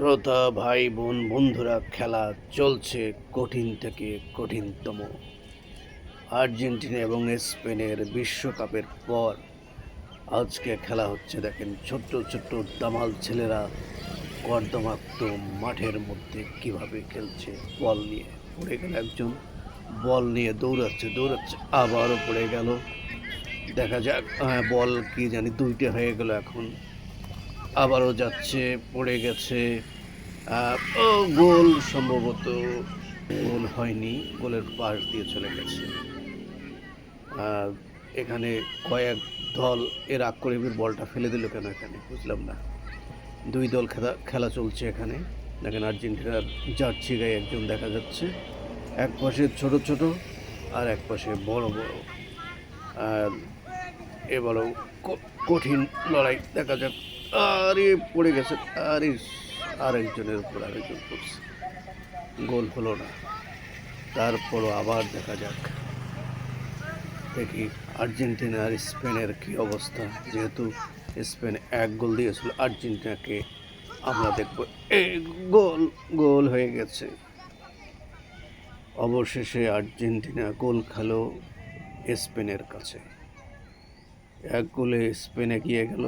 শ্রোতা ভাই বোন বন্ধুরা, খেলা চলছে কঠিন থেকে কঠিনতম। আর্জেন্টিনা এবং স্পেনের বিশ্বকাপের পর আজকে খেলা হচ্ছে। দেখেন, ছোট্ট ছোট্ট দামাল ছেলেরা কর্দমাক্ত মাঠের মধ্যে কিভাবে খেলছে। বল নিয়ে পড়ে গেল একজন, বল নিয়ে দৌড়াচ্ছে আবারও পড়ে গেল। দেখা যাক, বল কি জানি দুইটা হয়ে গেল। এখন আবারও যাচ্ছে, পড়ে গেছে। ও গোল, সম্ভবত গোল হয়নি, গোলের পাশ দিয়ে চলে গেছে। এখানে কয়েক দল এর আক্রমণের বলটা ফেলে দিল কেন, এখানে বুঝলাম না। দুই দল খেলা চলছে এখানে। দেখেন, আর্জেন্টিনার জার্সি গায়ে একজন দেখা যাচ্ছে, এক পাশে ছোট ছোট আর এক পাশে বড় বড়। আর এবারও কঠিন লড়াই, দেখা যাক। আরে পড়ে গেছে, আরে আরেকজনের উপর আরেকজন পড়ছে, গোল হলো না। তারপরও আবার দেখা যাক, দেখি আর্জেন্টিনা আর স্পেনের কী অবস্থা। যেহেতু স্পেন এক গোল দিয়েছিল আর্জেন্টিনাকে, আমরা দেখব। এই গোল, গোল হয়ে গেছে। অবশেষে আর্জেন্টিনা গোল খেলো স্পেনের কাছে। এক গোলে স্পেন এগিয়ে গেল,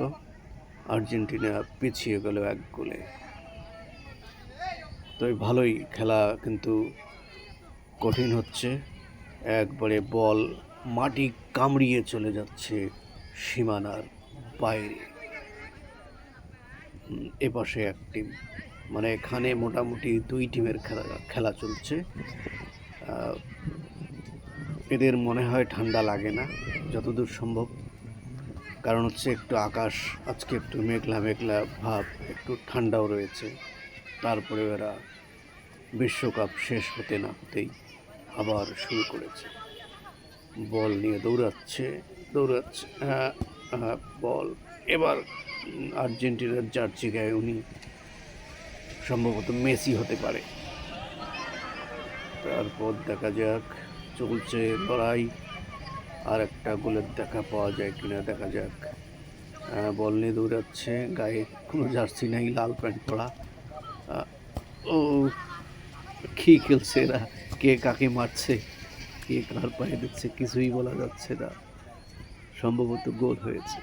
আর্জেন্টিনা পিছিয়ে গেল এক গোলে। তো ভালোই খেলা, কিন্তু কঠিন হচ্ছে। একবারে বল মাটি কামড়িয়ে চলে যাচ্ছে সীমানার বাইরে। এপাশে এক টিম, মানে এখানে মোটামুটি দুই টিমের খেলা চলছে। এদের মনে হয় ঠান্ডা লাগে না যতদূর সম্ভব, কারণ হচ্ছে একটু আকাশ আজকে একটু মেঘলা মেঘলা ভাব, একটু ঠান্ডাও রয়েছে। তারপরে এরা বিশ্বকাপ শেষ হতে না হতেই আবার শুরু করেছে। বল নিয়ে দৌড়াচ্ছে, বল এবার আর্জেন্টিনার জার্সি গায়ে উনি সম্ভবত মেসি হতে পারে। তারপর দেখা যাক, চলছে লড়াই। আর একটা গোলের দেখা পাওয়া যায় কিনা দেখা যাক। বল নিয়ে দৌড়াচ্ছে, গায়ে কোনো জার্সি নেই, লাল প্যান্ট পরা। ও কি খেলছে এরা, কে কাকে মারছে, কে কার পায়ে দিচ্ছে, কিছুই বলা যাচ্ছে না। সম্ভবত গোল হয়েছে।